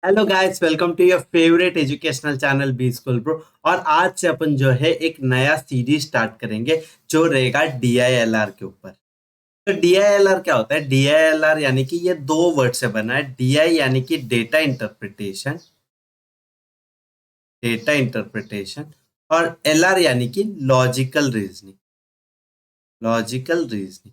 Hello guys, welcome to your favourite educational channel B school pro. और आज से अपन जो है एक नया सीरीज स्टार्ट करेंगे जो रहेगा डीआईएलआर के ऊपर। तो डीआईएलआर क्या होता है? डीआईएलआर यानी कि ये दो वर्ड से बना है। डीआई यानी कि डेटा इंटरप्रिटेशन, डेटा इंटरप्रिटेशन, और एलआर यानी कि लॉजिकल रीजनिंग, लॉजिकल रीजनिंग।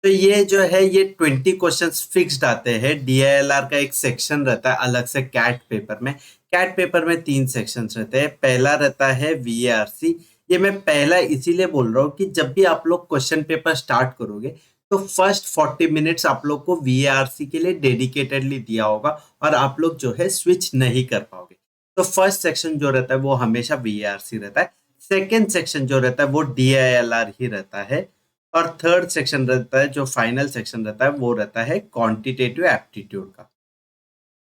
तो ये जो है ये 20 क्वेश्चंस फिक्स्ड आते हैं। डीएलआर का एक सेक्शन रहता है अलग से कैट पेपर में। कैट पेपर में 3 सेक्शंस रहते हैं। पहला रहता है वीएआरसी। ये मैं पहला इसीलिए बोल रहा हूँ कि जब भी आप लोग क्वेश्चन पेपर स्टार्ट करोगे तो फर्स्ट 40 मिनट्स आप लोग को वीएआरसी के लिए डेडिकेटेडली दिया होगा और आप लोग जो है स्विच नहीं कर पाओगे। तो फर्स्ट सेक्शन जो रहता है वो हमेशा वीएआरसी रहता है। सेकेंड सेक्शन जो रहता है वो डीआईएलआर ही रहता है। और थर्ड सेक्शन रहता है, जो फाइनल सेक्शन रहता है वो रहता है क्वांटिटेटिव एप्टीट्यूड का।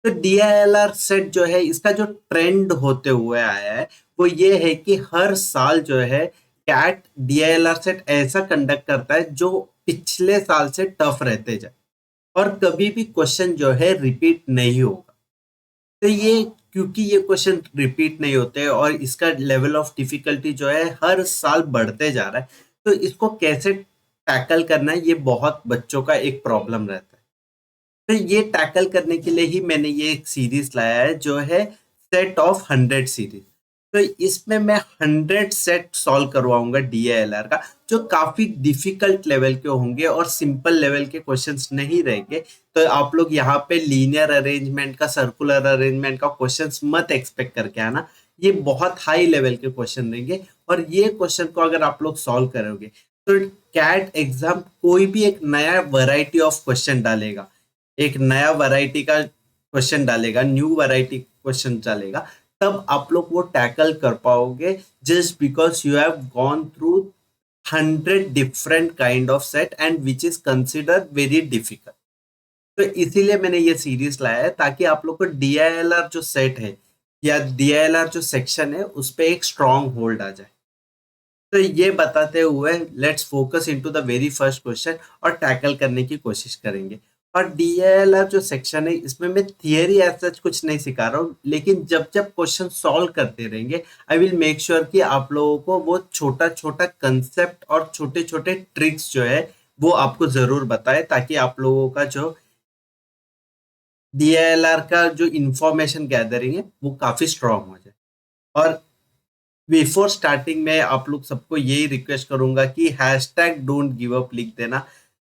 तो डीआईएलआर सेट जो है इसका जो ट्रेंड होते हुए आया है वो ये है कि हर साल जो है कैट डीआईएलआर सेट ऐसा कंडक्ट करता है जो पिछले साल से टफ रहते जाए और कभी भी क्वेश्चन जो है रिपीट नहीं होगा। तो ये क्योंकि ये क्वेश्चन रिपीट नहीं होते और इसका लेवल ऑफ डिफिकल्टी जो है हर साल बढ़ते जा रहा है, तो इसको कैसे टैकल करना है ये बहुत बच्चों का एक प्रॉब्लम रहता है। तो ये टैकल करने के लिए ही मैंने ये एक सीरीज लाया है जो है सेट ऑफ 100 सीरीज। तो इसमें मैं 100 सेट सॉल्व करवाऊंगा डीएलआर का, जो काफी डिफिकल्ट लेवल के होंगे और सिंपल लेवल के क्वेश्चंस नहीं रहेंगे। तो आप लोग यहाँ पे लीनियर अरेंजमेंट का, सर्कुलर अरेंजमेंट का क्वेश्चंस मत एक्सपेक्ट करके आना। ये बहुत हाई लेवल के क्वेश्चन रहेंगे और ये क्वेश्चन को अगर आप लोग सॉल्व करोगे तो कैट एग्जाम कोई भी एक नया वैरायटी ऑफ क्वेश्चन डालेगा, एक नया वैरायटी का क्वेश्चन डालेगा, न्यू वैरायटी क्वेश्चन डालेगा, तब आप लोग वो टैकल कर पाओगे just because you have gone through 100 different kind of set and which is consider very difficult. तो इसीलिए मैंने ये सीरीज लाया है ताकि आप लोग को डीआईएलआर जो सेट है या डीआईएलआर जो सेक्शन है उस पर एक स्ट्रॉन्ग होल्ड आ जाए। तो ये बताते हुए let's focus into the very first question और टैकल करने की कोशिश करेंगे। और डीएलआर जो सेक्शन है इसमें मैं थियरी एज सच कुछ नहीं सिखा रहा हूँ, लेकिन जब जब क्वेश्चन सॉल्व करते रहेंगे आई विल मेक श्योर कि आप लोगों को वो छोटा छोटा कंसेप्ट और छोटे छोटे ट्रिक्स जो है वो आपको जरूर बताए, ताकि आप लोगों का जो डीएलआर का जो इंफॉर्मेशन गैदरिंग है वो काफी स्ट्रांग हो जाए। और बिफोर स्टार्टिंग में आप लोग सबको यही रिक्वेस्ट करूंगा कि हैशटैग डोंट गिव अप लिख देना,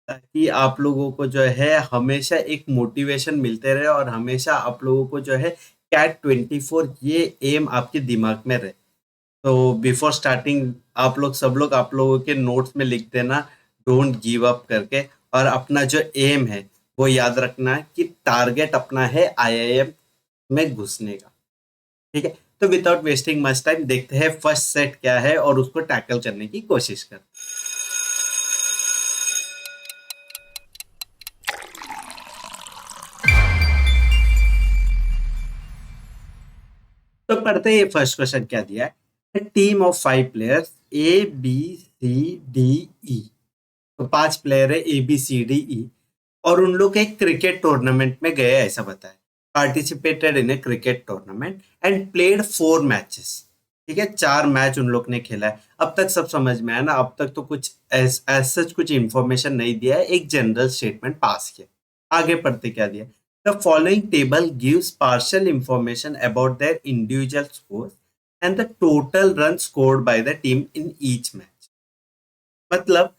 ताकि आप लोगों को जो है हमेशा एक मोटिवेशन मिलते रहे और हमेशा आप लोगों को जो है कैट 24 ये एम आपके दिमाग में रहे। तो बिफोर स्टार्टिंग आप लोग सब लोग आप लोगों के नोट्स में लिख देना डोंट गिव अप करके। और अपना जो एम है वो याद रखना कि टारगेट अपना है आईआईएम में घुसने का। ठीक है, तो विदाउट वेस्टिंग मच टाइम देखते हैं फर्स्ट सेट क्या है और उसको टैकल करने की कोशिश कर। तो पढ़ते हैं ये फर्स्ट क्वेश्चन क्या दिया है। Team of 5 players A B C D E. तो 5 प्लेयर है ए बी सी डी ई और उन लोग एक क्रिकेट टूर्नामेंट में गए ऐसा बताया। Participated in A cricket tournament and played 4 matches. ठीक है, 4 मैच उन लोग ने खेला है। अब तक सब समझ में आया ना? अब तक तो कुछ सच कुछ इंफॉर्मेशन नहीं दिया है, एक जनरल स्टेटमेंट पास किया। आगे पढ़ते क्या दिया। The following table gives partial information about their individual score and the total run scored by the team in each match. मतलब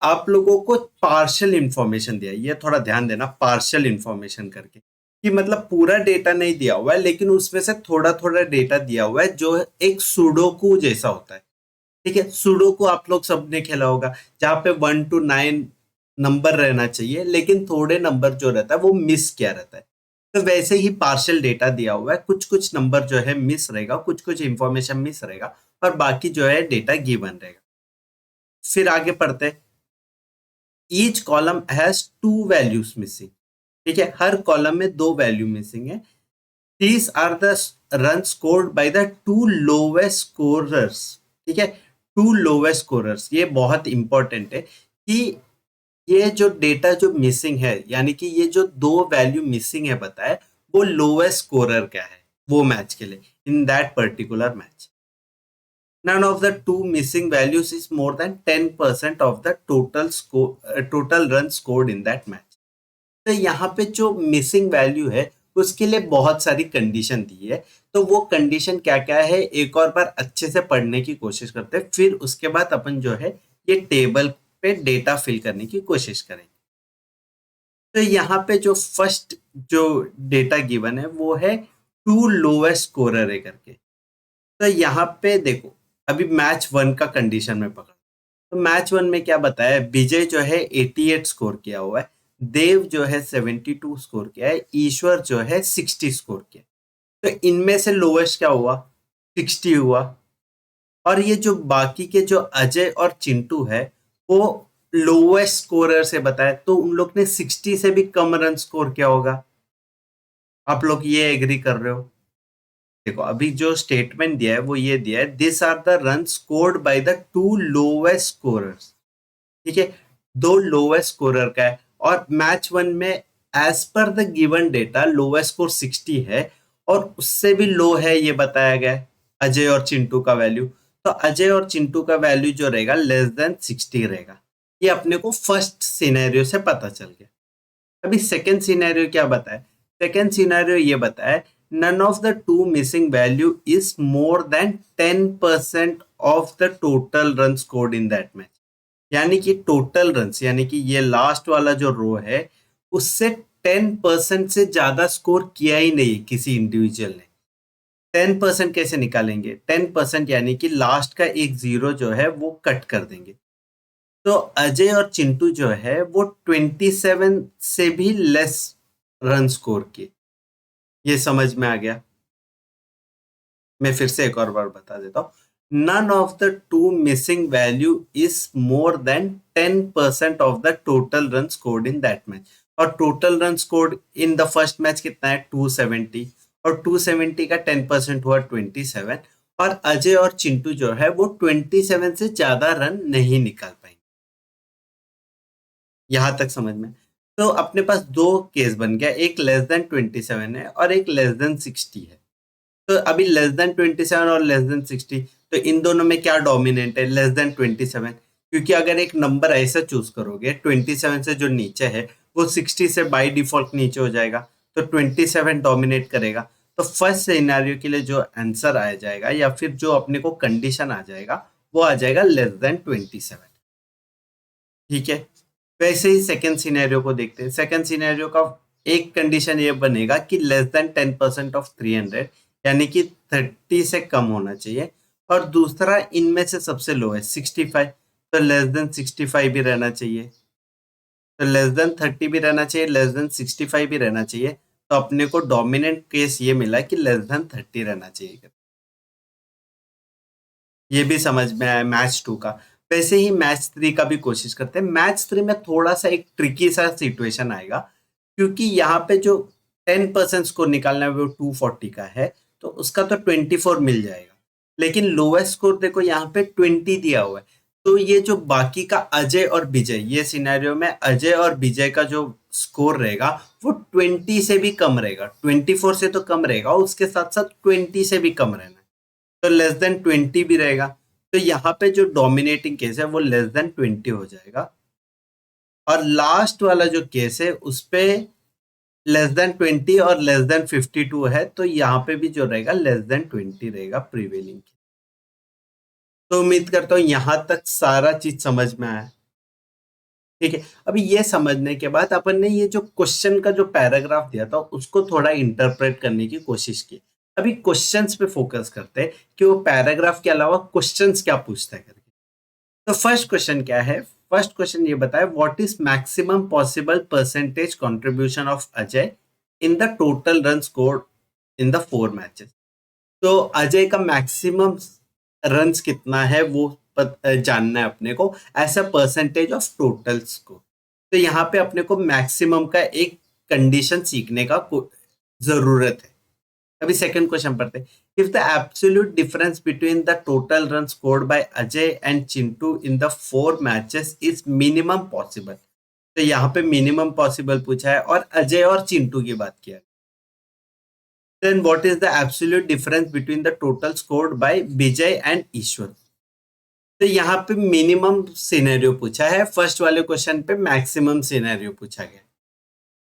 आप लोगों को पार्शियल इंफॉर्मेशन दिया, ये थोड़ा ध्यान देना, पार्शियल इंफॉर्मेशन करके कि मतलब पूरा डेटा नहीं दिया हुआ है लेकिन उसमें से थोड़ा थोड़ा डेटा दिया हुआ है जो एक सुडोकू जैसा होता है। ठीक है, सुडोकू आप लोग सबने खेला होगा जहाँ पे 1 to 9 नंबर रहना चाहिए लेकिन थोड़े नंबर जो रहता है वो मिस किया रहता है। तो वैसे ही पार्शियल डेटा दिया हुआ है, कुछ कुछ नंबर जो है मिस रहेगा, कुछ कुछ इंफॉर्मेशन मिस रहेगा और बाकी जो है डेटा गिवन रहेगा। फिर आगे पढ़ते हैं। Each column has 2 values missing. ठीक है, हर कॉलम में 2 वैल्यू मिसिंग है। These are the run scored by the 2 lowest scorers. ठीक है, 2 लोवेस्ट स्कोरर्स, ये बहुत इंपॉर्टेंट है कि ये जो डेटा जो मिसिंग है यानी कि ये जो 2 वैल्यू मिसिंग है बताए वो लोएस्ट स्कोरर क्या है वो मैच के लिए in that particular match. None of the two missing values is more than 10% of the total run scored in that match. तो यहाँ पे जो मिसिंग वैल्यू है उसके लिए बहुत सारी कंडीशन दी है. तो वो कंडीशन क्या क्या है एक और बार अच्छे से पढ़ने की कोशिश करते हैं, फिर उसके बाद अपन जो है ये टेबल पे डेटा फिल करने की कोशिश करेंगे. तो यहाँ पे जो फर्स्ट जो डेटा गिवन है वो है टू लोएस्ट स्कोरर है करके. तो यहाँ पे देखो अभी मैच 1 का कंडीशन में पकड़. तो मैच 1 में क्या बताया है, विजय जो है 88 स्कोर किया हुआ है, देव जो है 72 स्कोर किया है, ईश्वर जो है 60 स्कोर किया. तो इनमें से लोएस्ट क्या हुआ, 60 हुआ. और ये जो बाकी के जो अजय और चिंटू है वो लोएस्ट स्कोरर से बताया, तो उन लोग ने 60 से भी कम रन स्कोर किया होगा. आप लोग ये एग्री कर रहे हो? देखो अभी जो स्टेटमेंट दिया है वो ये दिया है, this are the run scored by the two lowest scorers. ठीक है, दो लोएस्ट स्कोरर का है और मैच 1 में as per the given data lowest score 60 है और उससे भी लो है ये बताया गया है अजय और चिंटू का वैल्यू. तो अजय और चिंटू का वैल्यू जो रहेगा लेस देन 60 रहेगा. ये अपने को फर्स्ट सिनेरियो से पता चल गया. अभी सेकेंड सिनेरियो क्या बताया, सेकेंड सिनेरियो ये बताया none of the two missing value is more than 10% of the total run scored in that match. यानी कि टोटल रन्स यानी कि ये लास्ट वाला जो रो है उससे 10% से ज्यादा स्कोर किया ही नहीं किसी इंडिविजुअल ने. 10% कैसे निकालेंगे, 10% यानी कि लास्ट का एक जीरो जो है वो कट कर देंगे. तो अजय और चिंटू जो है वो 27 से भी लेस रन स्कोर किए. ये समझ में आ गया? मैं फिर से एक और बार बता देता हूँ. None of the two missing value is more than 10% of the total run scored in that match. और total run scored in the first match कितना है 270 और 270 का 10% हुआ 27 और अजय और चिंटू जो है वो 27 से ज्यादा रन नहीं निकाल पाएंगे. यहां तक समझ में? तो अपने पास दो केस बन गया, एक लेस देन 27 है और एक लेस देन 60 है. तो अभी लेस देन 27 और लेस देन 60, तो इन दोनों में क्या डोमिनेंट है, लेस देन 27. क्योंकि अगर एक नंबर ऐसा चूज करोगे 27 से जो नीचे है वो 60 से बाय डिफॉल्ट नीचे हो जाएगा, तो 27 डोमिनेट करेगा. तो फर्स्ट सिनेरियो के लिए जो आंसर आ जाएगा या फिर जो अपने को कंडीशन आ जाएगा वो आ जाएगा लेस देन 27. ठीक है, वैसे ही सेकेंड सिनेरियो को देखते हैं. सेकेंड सिनेरियो का एक कंडीशन ये बनेगा कि लेस देन 10% ऑफ 300 यानी कि 30 से कम होना चाहिए और दूसरा इनमें से सबसे लो है 65, तो लेस देन 65 भी रहना चाहिए. तो लेस देन 30 भी रहना चाहिए, लेस देन 65 भी रहना चाहिए. तो अपने को डोमिनेंट केस ये मिला कि लेस देन 30 रहना चाहिए. ये भी समझ में आया मैच 2 का. वैसे ही मैच 3 का भी कोशिश करते हैं. मैच 3 में थोड़ा सा एक ट्रिकी सा सिचुएशन आएगा क्योंकि यहाँ पे जो 10% स्कोर निकालना है वो 240 का है, तो उसका तो 24 मिल जाएगा. लेकिन लोएस्ट स्कोर देखो यहाँ पे 20 दिया हुआ है. तो ये जो बाकी का अजय और विजय, ये सिनेरियो में अजय और विजय का जो स्कोर रहेगा वो 20 से भी कम रहेगा. 24 से तो कम रहेगा, उसके साथ साथ 20 से भी कम रहना है. तो लेस देन 20 भी रहेगा. तो यहाँ पे जो डोमिनेटिंग केस है वो लेस देन 20 हो जाएगा. और लास्ट वाला जो केस है उस पे लेस देन 20 और लेस देन 52 है, तो यहाँ पे भी जो रहेगा लेस देन 20 रहेगा प्रीवेलिंग. तो उम्मीद करता हूँ यहाँ तक सारा चीज समझ में आया. ठीक है, अभी ये समझने के बाद अपन ने ये जो क्वेश्चन का जो पैराग्राफ दिया था उसको थोड़ा इंटरप्रेट करने की कोशिश की. अभी क्वेश्चंस पे फोकस करते हैं कि वो पैराग्राफ के अलावा क्वेश्चंस क्या पूछता है करके. तो फर्स्ट क्वेश्चन क्या है, फर्स्ट क्वेश्चन ये बताए what is maximum possible percentage contribution of Ajay in the total run score in the 4 matches. तो अजय का मैक्सिमम रन्स कितना है वो जानना है अपने को as a percentage of total score. तो यहाँ पे अपने को मैक्सिमम का एक कंडीशन सीखने का जरूरत है. अभी सेकंड क्वेश्चन पढ़ते हैं. If the absolute difference between the total run scored bye Ajay and Chintu in the 4 matches is minimum possible. तो यहाँ पे मिनिमम पॉसिबल पूछा है और अजय और चिंटू की बात किया. Then what is the absolute difference between the total scored by Vijay and Ishwar. तो यहाँ पे मिनिमम सिनेरियो पूछा है, फर्स्ट वाले क्वेश्चन पे मैक्सिमम सिनेरियो पूछा गया।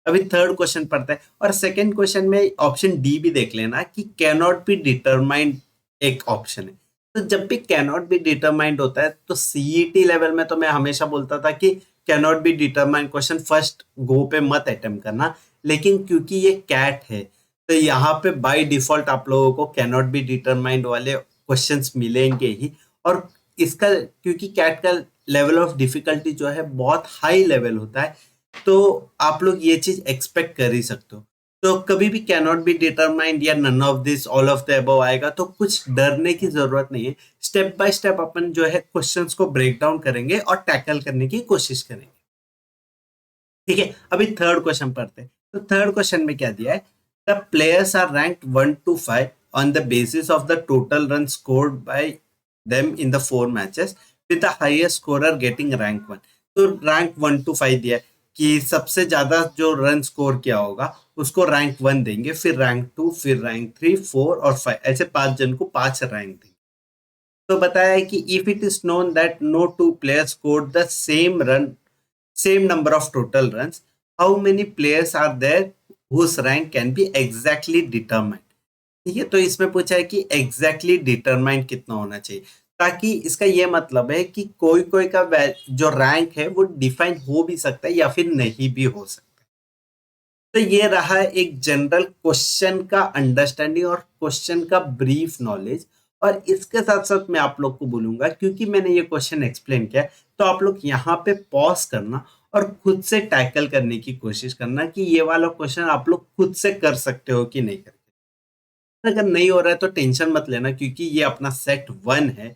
अभी थर्ड क्वेश्चन पढ़ते हैं, और सेकंड क्वेश्चन में ऑप्शन डी भी देख लेना कि कैन नॉट बी डिटरमाइंड एक ऑप्शन है। तो जब भी कैन नॉट बी डिटरमाइंड होता है तो सीईटी लेवल में तो मैं हमेशा बोलता था कि can not be determined question first go पे मत अटेम्प्ट करना, लेकिन क्योंकि ये कैट है तो यहाँ पे बाय डिफॉल्ट आप लोगों को कैन नॉट बी डिटरमाइंड वाले क्वेश्चंस मिलेंगे ही। और इसका क्योंकि कैट का लेवल ऑफ डिफिकल्टी जो है बहुत हाई लेवल होता है, तो आप लोग ये चीज एक्सपेक्ट कर ही सकते हो। तो कभी भी कैन नॉट बी डिटरमाइंड या none of this all of the above आएगा तो कुछ डरने की जरूरत नहीं है। स्टेप बाय स्टेप अपन जो है क्वेश्चंस को ब्रेक डाउन करेंगे और टैकल करने की कोशिश करेंगे। ठीक है, अभी थर्ड क्वेश्चन पढ़ते हैं। तो थर्ड क्वेश्चन में क्या दिया है, the players are ranked 1 to 5 on the basis of the total runs scored by them in the 4 matches with the highest scorer getting rank 1। तो रैंक 1 to 5 दिया है कि सबसे ज्यादा जो रन स्कोर किया होगा उसको रैंक 1 देंगे, फिर रैंक 2, फिर रैंक 3, 4 और 5, ऐसे 5 जन को 5 रैंक देंगे। तो बताया है कि if it is known that no two players scored the same number of total runs, how many players are there whose rank can be exactly determined। ठीक है, तो इसमें पूछा है कि exactly determined कितना होना चाहिए, ताकि इसका ये मतलब है कि कोई कोई का जो रैंक है वो डिफाइन हो भी सकता है या फिर नहीं भी हो सकता। तो ये रहा एक जनरल क्वेश्चन का अंडरस्टैंडिंग और क्वेश्चन का ब्रीफ नॉलेज। और इसके साथ साथ मैं आप लोग को बोलूंगा, क्योंकि मैंने ये क्वेश्चन एक्सप्लेन किया तो आप लोग यहाँ पे पॉज करना और खुद से टैकल करने की कोशिश करना कि ये वाला क्वेश्चन आप लोग खुद से कर सकते हो कि नहीं करके। अगर नहीं हो रहा है तो टेंशन मत लेना, क्योंकि ये अपना सेट 1 है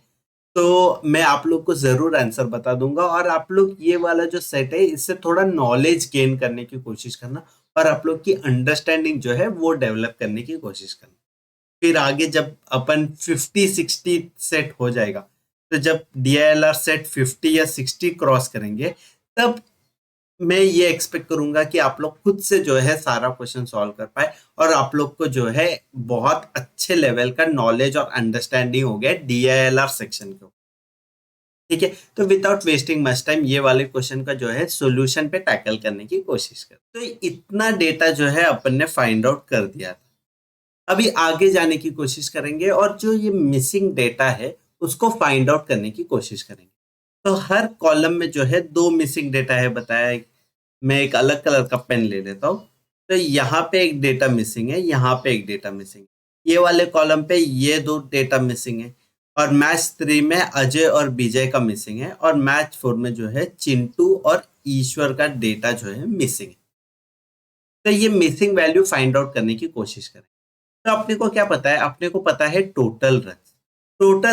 तो मैं आप लोग को जरूर आंसर बता दूंगा। और आप लोग ये वाला जो सेट है इससे थोड़ा नॉलेज गेन करने की कोशिश करना और आप लोग की अंडरस्टैंडिंग जो है वो डेवलप करने की कोशिश करना। फिर आगे जब अपन 50-60 सेट हो जाएगा, तो जब DILR सेट 50 या 60 क्रॉस करेंगे तब मैं ये एक्सपेक्ट करूंगा कि आप लोग खुद से जो है सारा क्वेश्चन सॉल्व कर पाए और आप लोग को जो है बहुत अच्छे लेवल का नॉलेज और अंडरस्टैंडिंग हो गया DILR सेक्शन को। ठीक है, तो विदाउट वेस्टिंग मच टाइम ये वाले क्वेश्चन का जो है सॉल्यूशन पे टैकल करने की कोशिश कर। तो इतना डेटा जो है अपन ने फाइंड आउट कर दिया था। अभी आगे जाने की कोशिश करेंगे और जो ये मिसिंग डेटा है उसको फाइंड आउट करने की कोशिश करेंगे। तो हर कॉलम में जो है 2 मिसिंग डेटा है बताया है। मैं एक अलग कलर का पेन ले लेता हूँ। तो यहाँ पे एक डेटा मिसिंग है, यहाँ पे एक डेटा मिसिंग है, ये वाले कॉलम पे ये 2 डेटा मिसिंग है, और मैच 3 में अजय और विजय का मिसिंग है, और मैच 4 में जो है चिंटू और ईश्वर का डेटा जो है मिसिंग है। तो ये मिसिंग वैल्यू फाइंड आउट करने की कोशिश करें। तो अपने को क्या पता है, अपने को पता है टोटल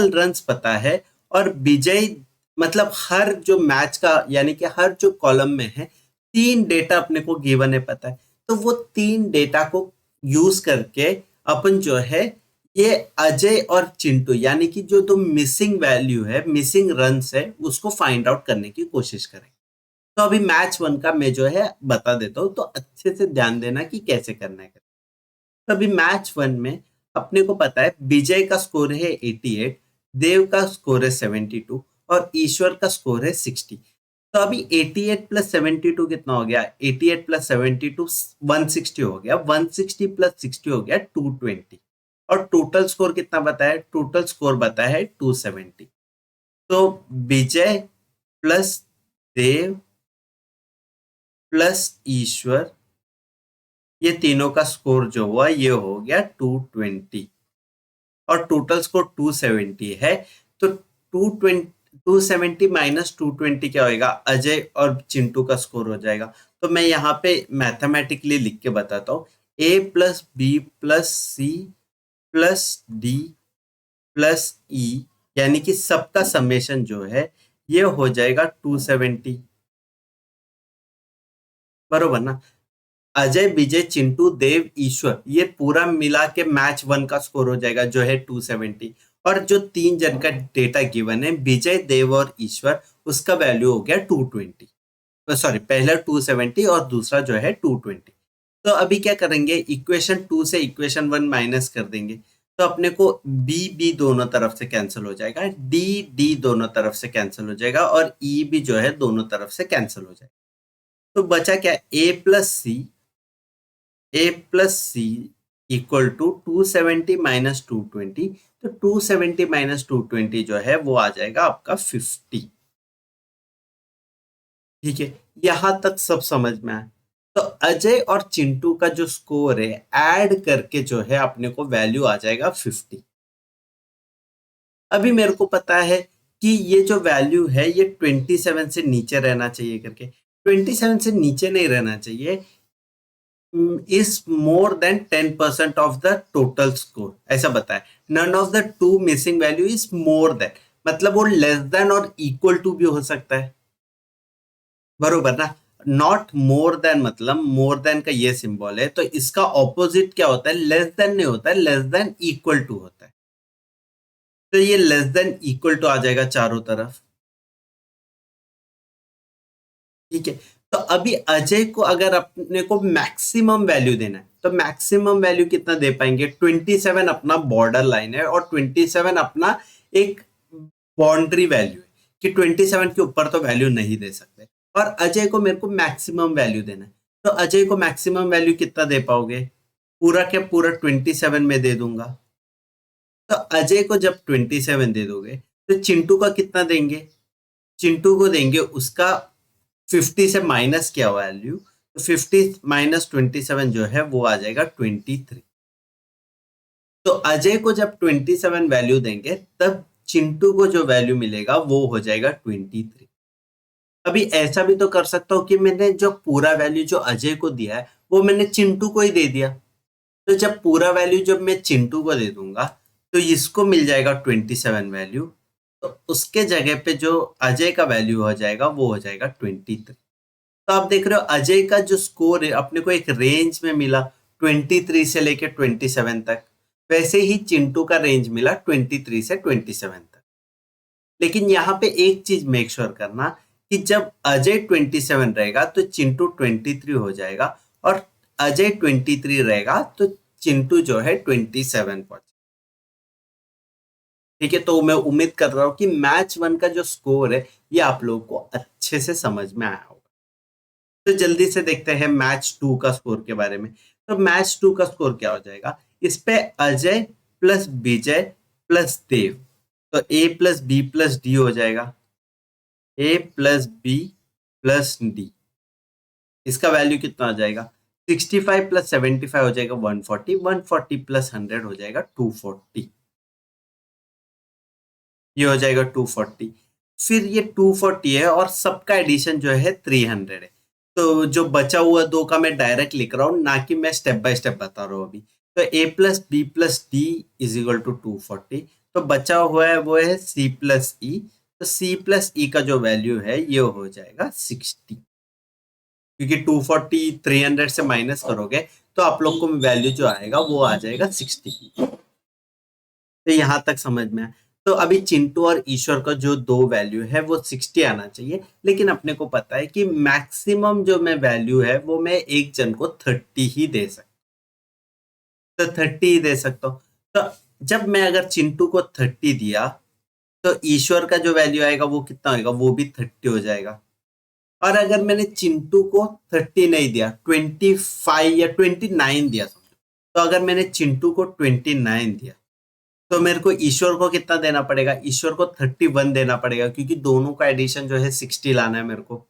रन्स पता है, और विजय मतलब हर जो मैच का यानी कि हर जो कॉलम में है 3 डेटा अपने को गिवन है पता है। तो वो 3 डेटा को यूज करके अपन जो है ये अजय और चिंटू यानी कि जो 2 मिसिंग वैल्यू है, मिसिंग रन्स है, उसको फाइंड आउट करने की कोशिश करें। तो अभी मैच 1 का मैं जो है बता देता हूँ, तो अच्छे से ध्यान देना कि कैसे करना है। तो अभी मैच 1 में अपने को पता है विजय का स्कोर है 88, देव का स्कोर है 72 और ईश्वर का स्कोर है 60। तो अभी 88 प्लस 72 कितना हो गया, 88 प्लस 72 160 हो गया, 160 प्लस 60 हो गया 220। और टोटल स्कोर कितना बताया, टोटल स्कोर बताया है 270। तो विजय प्लस देव प्लस ईश्वर, ये तीनों का स्कोर जो हुआ ये हो गया 220, और टोटल स्कोर 270 है। तो 220 270 माइनस 220 क्या होएगा, अजय और चिंटू का स्कोर हो जाएगा। तो मैं यहाँ पे मैथमेटिकली लिख के बताता हूँ, A plus B plus C plus D plus E, यानी कि सबका समेशन जो है ये हो जाएगा 270, बरोबर ना। अजय विजय चिंटू देव ईश्वर ये पूरा मिला के मैच 1 का स्कोर हो जाएगा जो है 270, और जो 3 जन का डेटा गिवन है विजय देव और ईश्वर उसका वैल्यू हो गया 220। सॉरी, पहला 270 और दूसरा जो है 220। तो अभी क्या करेंगे, इक्वेशन 2 से इक्वेशन 1 माइनस कर देंगे, तो अपने को बी दोनों तरफ से कैंसिल हो जाएगा, डी दोनों तरफ से कैंसिल हो जाएगा, और ई भी जो है दोनों तरफ से कैंसिल हो जाएगा। तो बचा क्या, A plus C equal to 270 minus 220। तो 270 माइनस 220 जो है वो आ जाएगा आपका 50। ठीक है, यहां तक सब समझ में आया। तो अजय और चिंटू का जो स्कोर है ऐड करके जो है अपने को वैल्यू आ जाएगा 50। अभी मेरे को पता है कि ये जो वैल्यू है ये 27 से नीचे रहना चाहिए करके, 27 से नीचे नहीं रहना चाहिए, is more than 10% of the total score, ऐसा बताया। None of the two missing value is more than, मतलब वो लेस देन और इक्वल टू भी हो सकता है, बरोबर ना। नॉट मोर देन मतलब मोर देन का ये सिंबल है, तो इसका ऑपोजिट क्या होता है, लेस देन नहीं होता है, लेस देन इक्वल टू होता है। तो ये लेस देन इक्वल टू आ जाएगा चारों तरफ। ठीक है, तो अभी अजय को अगर अपने को मैक्सिमम वैल्यू देना है, तो मैक्सिमम वैल्यू कितना दे पाएंगे, 27 अपना बॉर्डर लाइन है, और 27 अपना एक बाउंड्री वैल्यू है कि 27 के ऊपर तो वैल्यू नहीं दे सकते, और अजय को मेरे को मैक्सिमम वैल्यू देना है। तो अजय को मैक्सिमम वैल्यू कितना दे पाओगे, पूरा के पूरा 27 में दे दूंगा। तो अजय को जब 27 दे दोगे, तो चिंटू का कितना देंगे, चिंटू को देंगे उसका 50 से माइनस किया वैल्यू, तो 50 माइनस 27 जो है वो आ जाएगा 23। तो अजय को जब 27 वैल्यू देंगे, तब चिंटू को जो वैल्यू मिलेगा वो हो जाएगा 23। अभी ऐसा भी तो कर सकता हूँ कि मैंने जो पूरा वैल्यू जो अजय को दिया है वो मैंने चिंटू को ही दे दिया। तो जब पूरा वैल्यू जब मैं चिंटू को दे दूंगा, तो इसको मिल जाएगा 27 वैल्यू, तो उसके जगह पे जो अजय का वैल्यू हो जाएगा वो हो जाएगा 23। तो आप देख रहे हो अजय का जो स्कोर है अपने को एक रेंज में मिला 23 से लेके 27 तक, वैसे ही चिंटू का रेंज मिला 23 से 27 तक। लेकिन यहाँ पे एक चीज मेक श्योर करना कि जब अजय 27 रहेगा तो चिंटू 23 हो जाएगा, और अजय 23 रहेगा तो चिंटू जो है 27 पहुंचे। ठीक है, तो मैं उम्मीद कर रहा हूँ कि मैच 1 का जो स्कोर है ये आप लोगों को अच्छे से समझ में आया होगा। तो जल्दी से देखते हैं मैच 2 का स्कोर के बारे में। तो मैच 2 का स्कोर क्या हो जाएगा, इस पे अजय प्लस विजय प्लस देव, तो A plus B plus D हो जाएगा, ए प्लस बी प्लस डी। इसका वैल्यू कितना आ जाएगा, 65 प्लस 75 हो जाएगा 140, 140 प्लस 100 हो जाएगा 240, ये हो जाएगा 240। फिर ये 240 है और सबका एडिशन जो है 300 है, तो जो बचा हुआ दो का मैं डायरेक्ट लिख रहा हूँ, ना कि मैं स्टेप बाय स्टेप बता रहा हूँ अभी। तो A plus B plus D is equal to 240, तो बचा हुआ है वो है सी प्लस ई, तो सी प्लस ई का जो वैल्यू है ये हो जाएगा 60, क्योंकि 240 300 से माइनस करोगे तो आप लोग को वैल्यू जो आएगा वो आ जाएगा 60। तो यहां तक समझ में आया। तो अभी चिंटू और ईश्वर का जो दो वैल्यू है वो 60 आना चाहिए, लेकिन अपने को पता है कि मैक्सिमम जो मैं वैल्यू है वो मैं एक जन को 30 ही दे सकता, तो 30 ही दे सकता हूँ। तो जब मैं अगर चिंटू को 30 दिया, तो ईश्वर का जो वैल्यू आएगा वो कितना होगा, वो भी 30 हो जाएगा। और अगर मैंने चिंटू को 30 नहीं दिया, 25 या 29 दिया समझो, तो अगर मैंने चिंटू को 29 दिया, तो मेरे को ईश्वर को कितना देना पड़ेगा, ईश्वर को 31 देना पड़ेगा, क्योंकि दोनों का एडिशन जो है 60 लाना है मेरे को।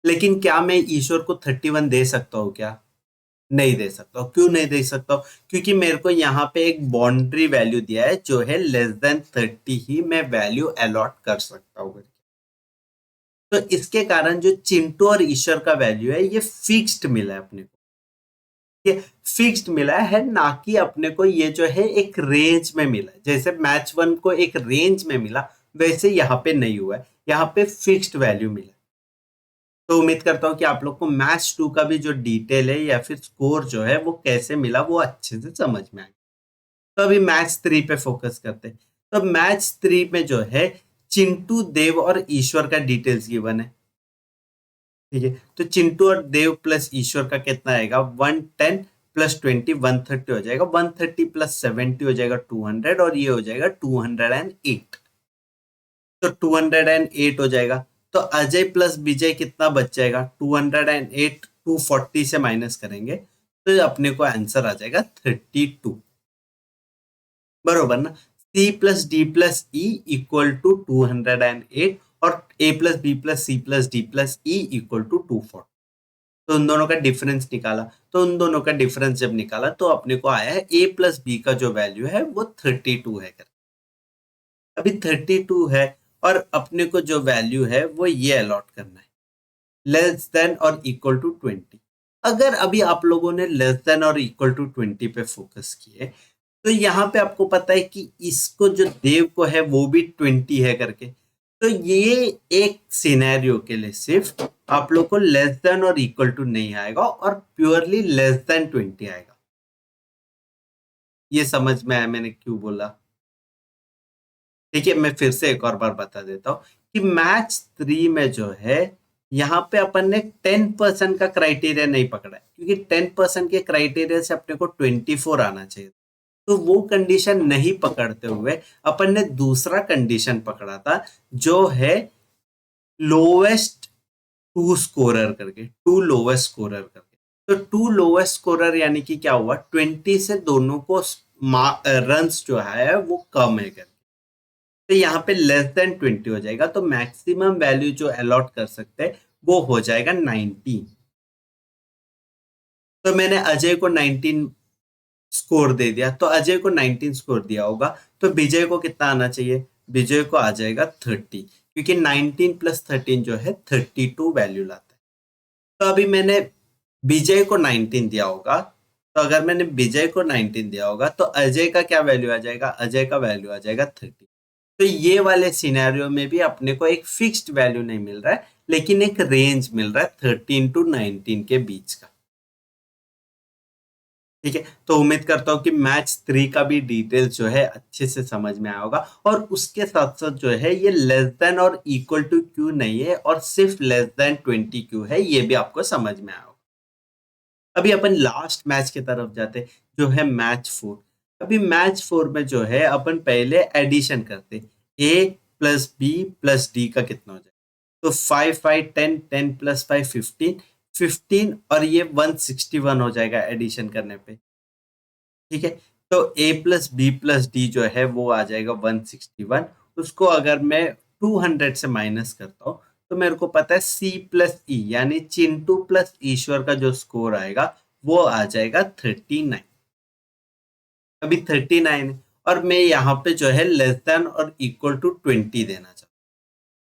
लेकिन क्या मैं ईश्वर को 31 दे सकता हूँ क्या, नहीं दे सकता हूँ। क्यों नहीं दे सकता हूँ, क्योंकि मेरे को यहाँ पे एक बाउंड्री वैल्यू दिया है जो है लेस देन 30 ही मैं वैल्यू अलॉट कर सकता हूँ। तो इसके कारण जो चिंटू और ईश्वर का वैल्यू है ये फिक्स्ड मिला है अपने को, ये फिक्स्ड मिला है, ना कि अपने को ये जो है एक रेंज में मिला है। जैसे मैच 1 को एक रेंज में मिला, वैसे यहाँ पे नहीं हुआ है, यहाँ पे फिक्स्ड वैल्यू मिला। तो उम्मीद करता हूँ कि आप लोग को मैच 2 का भी जो डिटेल है या फिर स्कोर जो है वो कैसे मिला वो अच्छे से समझ में आए। तो अभी मैच 3 पे फोकस करते हैं। तो मैच 3 में जो है चिंटू, देव और ईश्वर का डिटेल्स गिवन है। ठीक है, तो चिंटू और देव प्लस ईश्वर का कितना आएगा, 110 प्लस 20 130 हो जाएगा, 130 प्लस 70 हो जाएगा 200, और ये हो जाएगा 208। तो 208 हो जाएगा। तो अजय प्लस विजय कितना बच जाएगा, 208 240 से माइनस करेंगे तो अपने को आंसर आ जाएगा 32, बरोबर ना। C plus D plus E equal to 208 और A plus B plus C plus D plus E equal to 240। तो उन दोनों का डिफरेंस निकाला, तो उन दोनों का डिफरेंस जब निकाला तो अपने को आया है ए प्लस बी का जो वैल्यू है वो 32 है। अभी 32 है और अपने को जो वैल्यू है वो ये अलॉट करना है, लेस देन और इक्वल टू 20। अगर अभी आप लोगों ने लेस देन और इक्वल टू 20 पे फोकस किए तो यहाँ पे आपको पता है कि इसको जो देव को है वो भी 20 है करके, तो ये एक सिनेरियो के लिए सिर्फ आप लोग को लेस देन और इक्वल टू नहीं आएगा और प्योरली लेस देन 20 आएगा। ये समझ में आया मैंने क्यों बोला? ठीक है, मैं फिर से एक और बार बता देता हूँ कि मैच 3 में जो है यहाँ पे अपन ने 10% का क्राइटेरिया नहीं पकड़ा है, क्योंकि 10% के क्राइटेरिया से अपने को 24 आना चाहिए। तो वो कंडीशन नहीं पकड़ते हुए अपन ने दूसरा कंडीशन पकड़ा था जो है लोवेस्ट टू स्कोरर करके, टू लोवेस्ट स्कोरर करके। तो टू लोवेस्ट स्कोरर यानी कि क्या हुआ, 20 से दोनों को रन्स जो है वो कम है करके, तो यहाँ पे लेस देन 20 हो जाएगा, तो मैक्सिमम वैल्यू जो अलॉट कर सकते हैं वो हो जाएगा 19। तो मैंने अजय को 19 स्कोर दे दिया, तो अजय को 19 स्कोर दिया होगा, तो विजय को कितना आना चाहिए, विजय को आ जाएगा 30, क्योंकि 19 प्लस 13 जो है 32 वैल्यू लाता है। तो अभी मैंने विजय को 19 दिया होगा, तो अगर मैंने विजय को 19 दिया होगा तो अजय का क्या वैल्यू आ जाएगा, अजय का वैल्यू आ जाएगा 30। तो ये वाले सिनेरियो में भी अपने को एक फिक्स्ड वैल्यू नहीं मिल रहा है, लेकिन एक रेंज मिल रहा है 13 टू 19 के बीच का। ठीक है, तो उम्मीद करता हूँ कि मैच 3 का भी डिटेल्स जो है अच्छे से समझ में आया होगा, और उसके साथ साथ जो है ये लेस देन और इक्वल टू क्यू नहीं है और सिर्फ लेस देन 20 क्यू है, ये भी आपको समझ में आया होगा। अभी अपन लास्ट मैच की तरफ जाते जो है मैच 4। अभी मैच 4 में जो है अपन पहले एडिशन करते, ए प्लस बी प्लस डी का कितना हो जाए, तो 5 5 10 10 प्लस 5 15 15 और ये 161 हो जाएगा एडिशन करने पे। ठीक है, तो A plus B plus D जो है वो आ जाएगा 161। उसको अगर मैं 200 से माइनस करता हूँ तो मेरे को पता है सी प्लस ई यानी चिंटू प्लस ईश्वर का जो स्कोर आएगा वो आ जाएगा 39। अभी 39 है और मैं यहाँ पे जो है लेस देन और इक्वल टू 20 देना चाहता हूँ,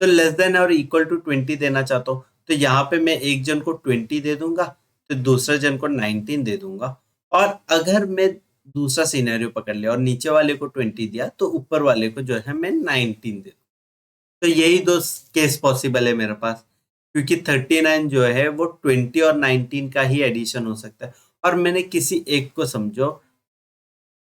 तो लेस देन और इक्वल टू 20 देना चाहता हूँ, तो यहाँ पे मैं एक जन को 20 दे दूंगा, तो दूसरे जन को 19 दे दूंगा। और अगर मैं दूसरा सिनेरियो पकड़ लिया और नीचे वाले को 20 दिया तो ऊपर वाले को जो है मैं 19 दे दूँ। तो यही दो केस पॉसिबल है मेरे पास, क्योंकि 39 जो है वो 20 और 19 का ही एडिशन हो सकता है, और मैंने किसी एक को समझो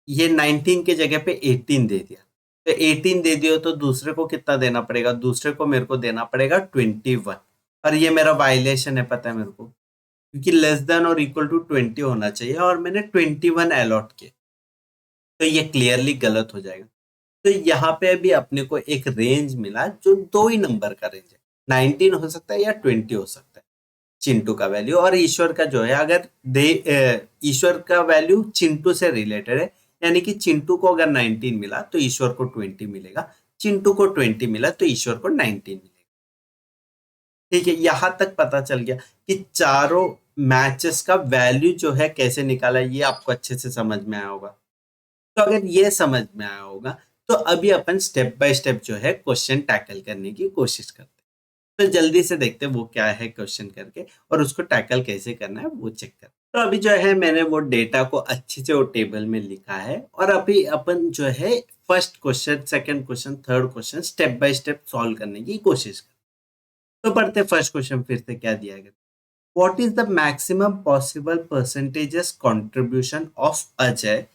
ये 19 के जगह पे 18 दे दिया, तो 18 दे दियो तो दूसरे को कितना देना पड़ेगा, दूसरे को मेरे को देना पड़ेगा 21, और ये मेरा वायलेशन है पता है मेरे को, क्योंकि लेस देन और इक्वल टू 20 होना चाहिए और मैंने 21 अलॉट किए, तो ये क्लियरली गलत हो जाएगा। तो यहाँ पे अभी अपने को एक रेंज मिला जो दो ही नंबर का रेंज है, 19 हो सकता है या 20 हो सकता है चिंटू का वैल्यू, और ईश्वर का जो है अगर ईश्वर का वैल्यू चिंटू से रिलेटेड है, यानी कि चिंटू को अगर 19 मिला तो ईश्वर को 20 मिलेगा, चिंटू को 20 मिला तो ईश्वर को 19 मिलेगा। ठीक है, यहां तक पता चल गया कि चारों मैचेस का वैल्यू जो है कैसे निकाला, ये आपको अच्छे से समझ में आया होगा। तो अगर ये समझ में आया होगा तो अभी अपन स्टेप बाय स्टेप जो है क्वेश्चन टैकल करने की कोशिश करते हैं। तो जल्दी से देखते हैं वो क्या है क्वेश्चन करके, और उसको टैकल कैसे करना है वो चेक कर। तो अभी जो है मैंने वो डेटा को अच्छे से वो टेबल में लिखा है, और अभी अपन जो है first question, second question, third question step by step solve करने की कोशिश कर। तो पढ़ते फर्स्ट क्वेश्चन फिर से क्या दिया गया। What is the maximum possible percentages contribution of Ajay,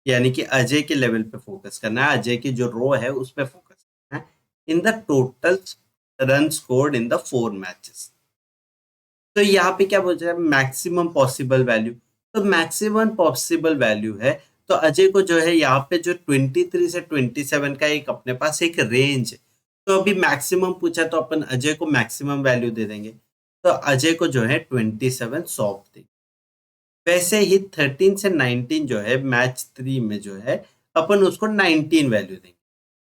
यानी कि अजय के लेवल पे फोकस करना है, अजय की जो रो है उस पे फोकस करना है, in the total run scored in the 4 matches. तो यहाँ पे क्या बोल रहा है, मैक्सिमम पॉसिबल वैल्यू। तो मैक्सिमम पॉसिबल वैल्यू है, तो अजय को जो है यहाँ पे जो 23 से 27 का एक अपने पास एक रेंज है, तो अभी मैक्सिमम पूछा तो अपन अजय को मैक्सिमम वैल्यू दे देंगे, तो अजय को जो है 27 सौंप देंगे। वैसे ही 13 से 19 जो है मैच 3 में जो है अपन उसको 19 वैल्यू देंगे।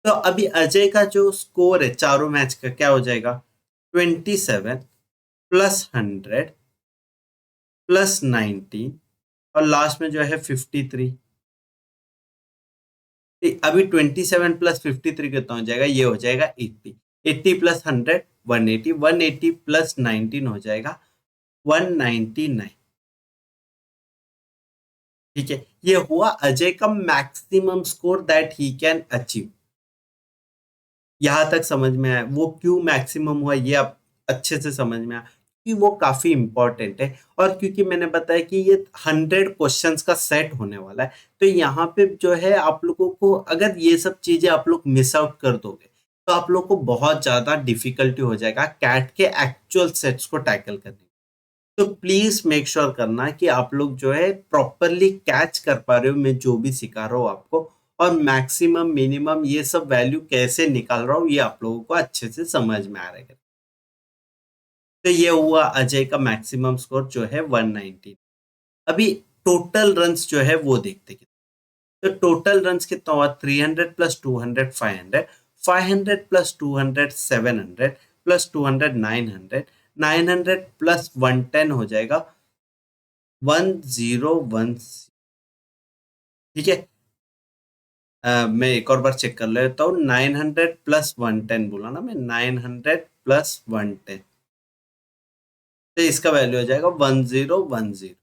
तो अभी अजय का जो स्कोर है चारों मैच का क्या हो जाएगा, 27 प्लस 100 प्लस 19 और लास्ट में जो है 53। अभी 27 प्लस 53 कितना हो जाएगा, ये हो जाएगा 80। 80 प्लस 100 180, 180 प्लस 19 हो जाएगा 199। ठीक है, ये हुआ अजय का maximum score that he can achieve. यहां तक समझ में आया वो क्यों मैक्सिमम हुआ, ये आप अच्छे से समझ में आया कि वो काफी इंपॉर्टेंट है। और क्योंकि मैंने बताया कि ये 100 क्वेश्चंस का सेट होने वाला है, तो यहाँ पे जो है आप लोगों को अगर ये सब चीजें आप लोग मिस आउट कर दोगे तो आप लोग को बहुत ज्यादा डिफिकल्टी हो जाएगा कैट के एक्चुअल सेट्स को टैकल करने। तो प्लीज मेक श्योर करना कि आप लोग जो है प्रॉपरली कैच कर पा रहे हो मैं जो भी सिखा रहा हूँ आपको, और मैक्सिमम मिनिमम ये सब वैल्यू कैसे निकाल रहा हूँ ये आप लोगों को अच्छे से समझ में आ रहा है। तो ये हुआ अजय का मैक्सिमम स्कोर जो है 190। अभी टोटल रन्स जो है वो देखते हैं। तो टोटल रन्स कितना हुआ, 300 प्लस 200 500, 500 प्लस 200 700 प्लस 200 900, 900 प्लस 110 हो जाएगा 1010। ठीक है, मैं एक और बार चेक कर लेता हूँ, 900 प्लस 110 बोला ना मैं, 900 प्लस 110, तो इसका वैल्यू हो जाएगा 1010।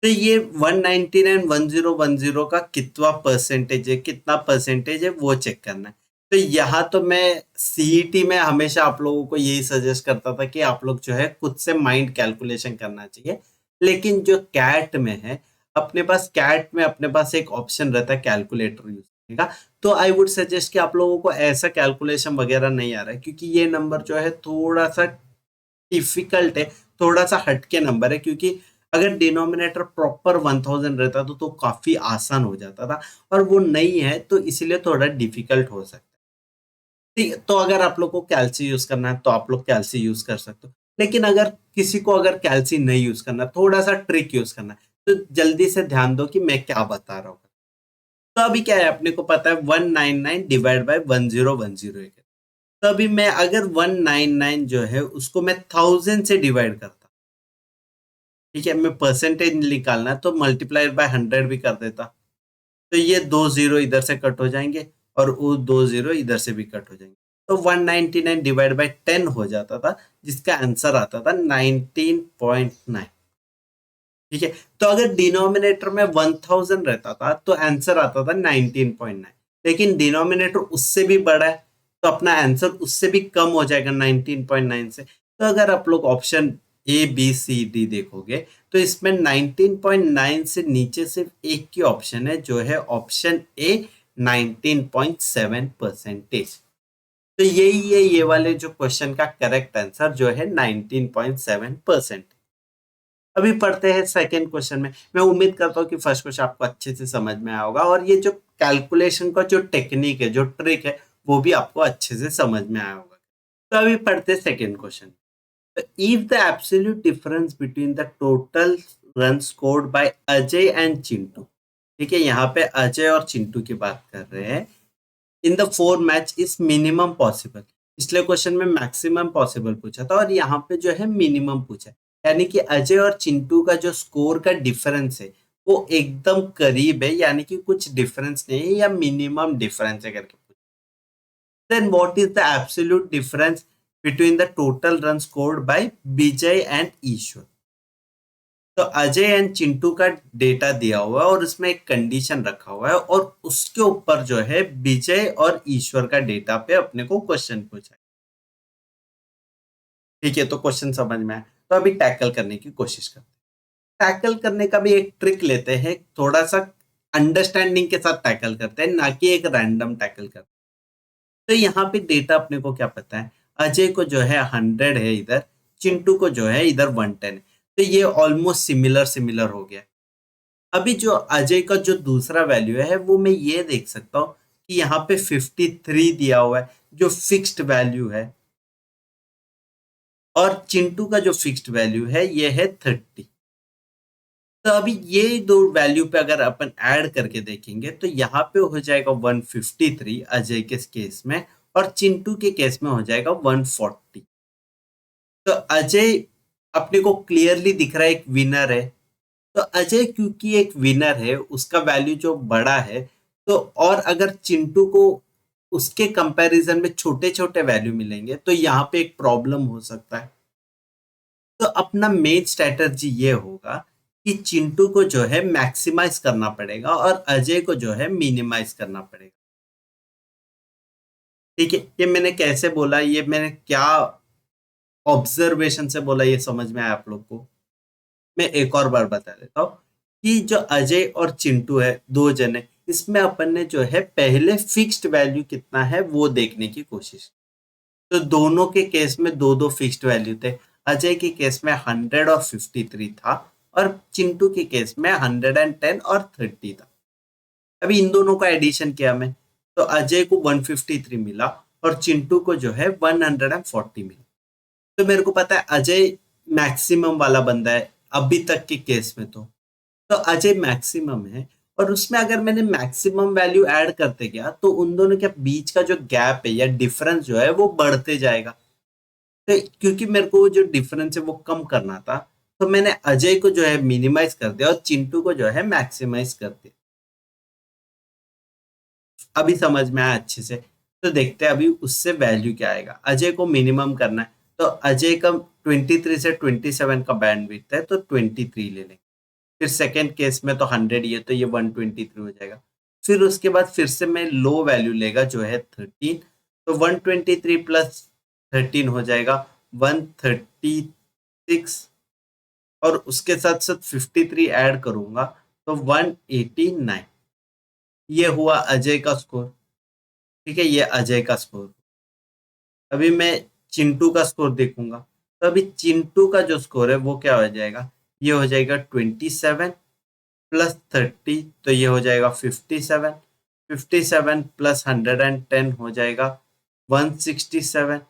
तो ये 199 1010 का कितना परसेंटेज है, कितना परसेंटेज है वो चेक करना है। तो यहाँ तो मैं सीईटी में हमेशा आप लोगों को यही सजेस्ट करता था कि आप लोग जो है खुद से माइंड कैलकुलेशन करना चाहिए, लेकिन जो कैट में है अपने पास, कैट में अपने पास एक ऑप्शन रहता है कैलकुलेटर यूज करने का। तो आई वुड सजेस्ट कि आप लोगों को ऐसा कैलकुलेशन वगैरह नहीं आ रहा है, क्योंकि ये नंबर जो है थोड़ा सा डिफिकल्ट है, थोड़ा सा हटके नंबर है, क्योंकि अगर डिनोमिनेटर प्रॉपर 1000 रहता तो काफी आसान हो जाता था, और वो नहीं है तो इसलिए थोड़ा डिफिकल्ट हो सकता है। ठीक है, तो अगर आप लोग को कैल्सी यूज करना है तो आप लोग कैल्सी यूज कर सकते हो, लेकिन अगर किसी को अगर कैल्सी नहीं यूज करना, थोड़ा सा ट्रिक यूज करना है, तो जल्दी से ध्यान दो कि मैं क्या बता रहा हूँ। तो अभी क्या है, अपने को पता है 199 डिवाइड बाय 1010 है। तो अभी मैं अगर 199 जो है उसको मैं 1000 से डिवाइड करता, ठीक है, मैं परसेंटेज निकालना है तो मल्टीप्लाई बाय 100 भी कर देता, तो ये 2 जीरो इधर से कट हो जाएंगे और वो 2 जीरो इधर से भी कट हो जाएंगे, तो 199 डिवाइड बाय 10 हो जाता था, जिसका आंसर आता था 19.9। ठीक है, तो अगर डिनोमिनेटर में 1000 रहता था तो आंसर आता था 19.9, लेकिन डिनोमिनेटर उससे भी बड़ा है तो अपना आंसर उससे भी कम हो जाएगा 19.9 से। तो अगर आप लोग option A B C D देखोगे तो इसमें 19.9 से नीचे सिर्फ एक ही ऑप्शन है जो है ऑप्शन ए, 19.7 परसेंटेज। तो यही है ये वाले जो क्वेश्चन का करेक्ट आंसर जो है 19.7%। अभी पढ़ते हैं सेकंड क्वेश्चन में। मैं उम्मीद करता हूँ कि फर्स्ट क्वेश्चन आपको अच्छे से समझ में आया होगा, और ये जो कैलकुलेशन का जो टेक्निक है, जो ट्रिक है, वो भी आपको अच्छे से समझ में आया होगा। तो अभी पढ़ते हैं second question. If the absolute difference between the total run scored bye Ajay and Chintu, ठीक है, यहाँ पे अजय और चिंटू की बात कर रहे हैं, in the 4 match is minimum possible. पिछले क्वेश्चन में मैक्सिमम पॉसिबल पूछा था और यहाँ पे जो है मिनिमम पूछा है, यानी कि अजय और चिंटू का जो स्कोर का डिफरेंस है वो एकदम करीब है, यानी कि कुछ डिफरेंस नहीं है या मिनिमम डिफरेंस है करके पूछा। Then what is the absolute difference between the total run scored by Vijay and Ishwar. तो अजय एंड चिंटू का डेटा दिया हुआ है और उसमें एक कंडीशन रखा हुआ है, और उसके ऊपर जो है विजय और ईश्वर का डेटा पे अपने को क्वेश्चन पूछा है। ठीक है, तो क्वेश्चन समझ में आया, तो अभी टैकल करने की कोशिश करते हैं। टैकल करने का भी एक ट्रिक लेते हैं, थोड़ा सा अंडरस्टैंडिंग के साथ टैकल करते हैं, ना कि एक रैंडम टैकल करते हैं। तो यहाँ पे डेटा अपने को क्या पता है, अजय को जो है 100 है इधर, चिंटू को जो है इधर 110 है। तो ये ऑलमोस्ट सिमिलर सिमिलर हो गया। अभी जो अजय का जो दूसरा वैल्यू है वो मैं ये देख सकता हूँ कि यहाँ पे 53 दिया हुआ है जो फिक्स्ड वैल्यू है, और चिंटू का जो फिक्स्ड वैल्यू है ये है 30। तो अभी ये दो वैल्यू पे अगर अपन ऐड करके देखेंगे तो यहाँ पे हो जाएगा 153 अजय के केस में, और चिंटू के केस में हो जाएगा 140। तो अजय अपने को क्लियरली दिख रहा है एक विनर है। तो अजय क्योंकि एक विनर है, उसका वैल्यू जो बड़ा है, तो और अगर चिंटू को उसके कंपैरिजन में छोटे छोटे वैल्यू मिलेंगे तो यहाँ पे एक प्रॉब्लम हो सकता है। तो अपना मेन स्ट्रेटजी ये होगा कि चिंटू को जो है मैक्सिमाइज करना पड़ेगा और अजय को जो है मिनिमाइज करना पड़ेगा। ठीक है, ये मैंने कैसे बोला, ये मैंने क्या ऑब्जर्वेशन से बोला, ये समझ में आया आप लोग को? मैं एक और बार बता देता हूँ कि जो अजय और चिंटू है, दो जने, इसमें अपन ने जो है पहले फिक्स्ड वैल्यू कितना है वो देखने की कोशिश। तो दोनों के केस में दो दो फिक्स्ड वैल्यू थे। अजय के केस में 100 और 53 था, और चिंटू के केस में 110 और 30 था। अभी इन दोनों का एडिशन किया मैं, तो अजय को 153 मिला और चिंटू को जो है 140 मिला। तो मेरे को पता है अजय मैक्सिमम वाला बंदा है अभी तक के केस में। तो अजय मैक्सिमम है, और उसमें अगर मैंने मैक्सिमम वैल्यू ऐड करते गया तो उन दोनों के बीच का जो गैप है या डिफरेंस जो है वो बढ़ते जाएगा। तो क्योंकि मेरे को जो डिफरेंस है वो कम करना था, तो मैंने अजय को जो है मिनिमाइज कर दिया और चिंटू को जो है मैक्सिमाइज कर दिया। अभी समझ में आया अच्छे से? तो देखते हैं अभी उससे वैल्यू क्या आएगा। अजय को मिनिमम करना है, तो अजय का 23 से 27 का बैंडविड्थ है, तो 23 ले लेंगे। फिर सेकेंड केस में तो 100 ही है, तो ये 123 हो जाएगा। फिर उसके बाद फिर से मैं लो वैल्यू लेगा जो है 13, तो 123 प्लस 13 हो जाएगा 136, और उसके साथ साथ 53 ऐड करूंगा तो 189। ये हुआ अजय का स्कोर। ठीक है, ये अजय का स्कोर। अभी मैं चिंटू का स्कोर देखूंगा, तो अभी चिंटू का जो स्कोर है वो क्या हो जाएगा, ये हो जाएगा 27 प्लस 30, तो ये हो जाएगा 57। 57 प्लस 110 हो जाएगा 167।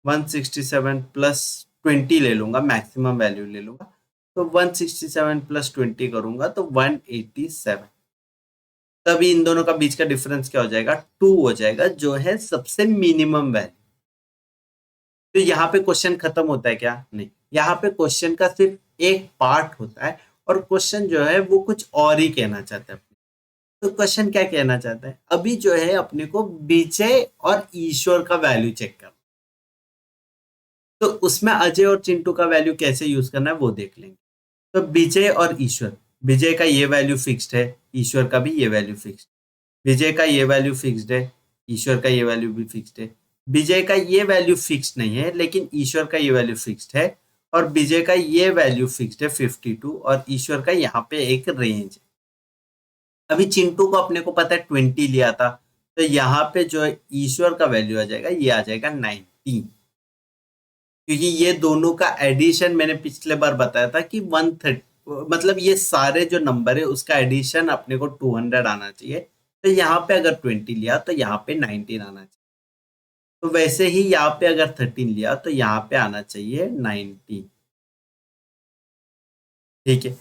167 प्लस 20 ले लूंगा, मैक्सिमम वैल्यू ले लूंगा, तो 167 प्लस 20 करूंगा तो 187। तभी इन दोनों का बीच का डिफरेंस क्या हो जाएगा, 2 हो जाएगा, जो है सबसे मिनिमम वैल्यू। तो यहाँ पे क्वेश्चन खत्म होता है क्या? नहीं, यहाँ पे क्वेश्चन का सिर्फ एक पार्ट होता है, और क्वेश्चन जो है वो कुछ और ही कहना चाहता है। तो क्वेश्चन क्या कहना चाहता है, अभी जो है अपने को विजय और ईश्वर का वैल्यू चेक करना। तो उसमें अजय और चिंटू का वैल्यू कैसे यूज करना है वो देख लेंगे। तो विजय और ईश्वर, विजय का ये वैल्यू फिक्स्ड है, ईश्वर का भी ये वैल्यू फिक्स्ड। विजय का ये वैल्यू फिक्स्ड है, ईश्वर का ये वैल्यू भी फिक्स्ड है। विजय का ये वैल्यू फिक्स्ड नहीं है, लेकिन ईश्वर का ये वैल्यू फिक्स्ड है। और विजय का ये वैल्यू फिक्स्ड है 52, और ईश्वर का यहाँ पे एक रेंज है। अभी चिंटू को अपने को पता है 20 लिया था, तो यहाँ पे जो है ईश्वर का वैल्यू आ जाएगा, ये आ जाएगा 19। क्योंकि ये दोनों का एडिशन मैंने पिछले बार बताया था कि 130, मतलब ये सारे जो नंबर है उसका एडिशन अपने को 200 आना चाहिए। तो यहाँ पे अगर 20 लिया तो यहाँ पे 19 आना चाहिए। तो वैसे ही यहाँ पे अगर 13 लिया तो यहाँ पे आना चाहिए 19। ठीक है,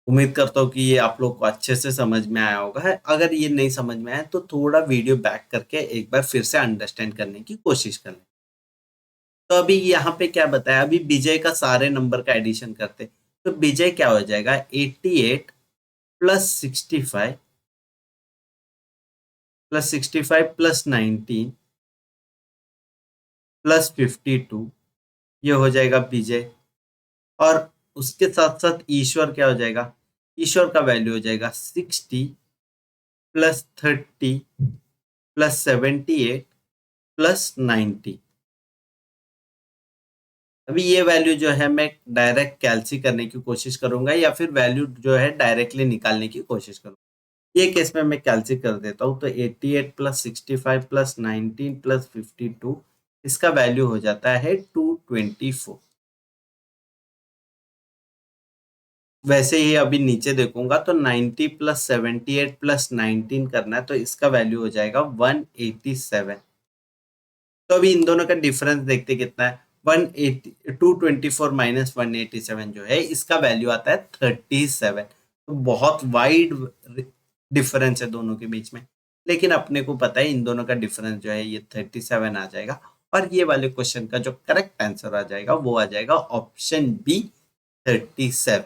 उम्मीद करता हूँ कि ये आप लोग को अच्छे से समझ में आया होगा है। अगर ये नहीं समझ में आया तो थोड़ा वीडियो बैक करके एक बार फिर से अंडरस्टैंड करने की कोशिश कर लें। तो अभी यहाँ पे क्या बताया, अभी विजय का सारे नंबर का एडिशन करते, तो विजय क्या हो जाएगा 88 प्लस 65 प्लस 65 प्लस 19 प्लस 52, ये हो जाएगा विजय। और उसके साथ साथ ईश्वर क्या हो जाएगा, ईश्वर का वैल्यू हो जाएगा 60 प्लस 30 प्लस 78 प्लस 90। अभी ये वैल्यू जो है मैं डायरेक्ट कैलसी करने की कोशिश करूंगा, या फिर वैल्यू जो है डायरेक्टली निकालने की कोशिश करूंगा। ये केस में मैं कैलसी कर देता हूँ, तो 88 प्लस 65 प्लस 19 प्लस 52, इसका वैल्यू हो जाता है 224। वैसे ही अभी नीचे देखूंगा तो 90 प्लस 78 प्लस 19 करना है, तो इसका वैल्यू हो जाएगा 187। तो अभी इन दोनों का डिफरेंस देखते कितना है। 180 224 माइनस 187 जो है इसका वैल्यू आता है 37। तो बहुत वाइड डिफरेंस है दोनों के बीच में, लेकिन अपने को पता है इन दोनों का डिफरेंस जो है ये 37 आ जाएगा। और ये वाले क्वेश्चन का जो करेक्ट आंसर आ जाएगा वो आ जाएगा ऑप्शन बी 37।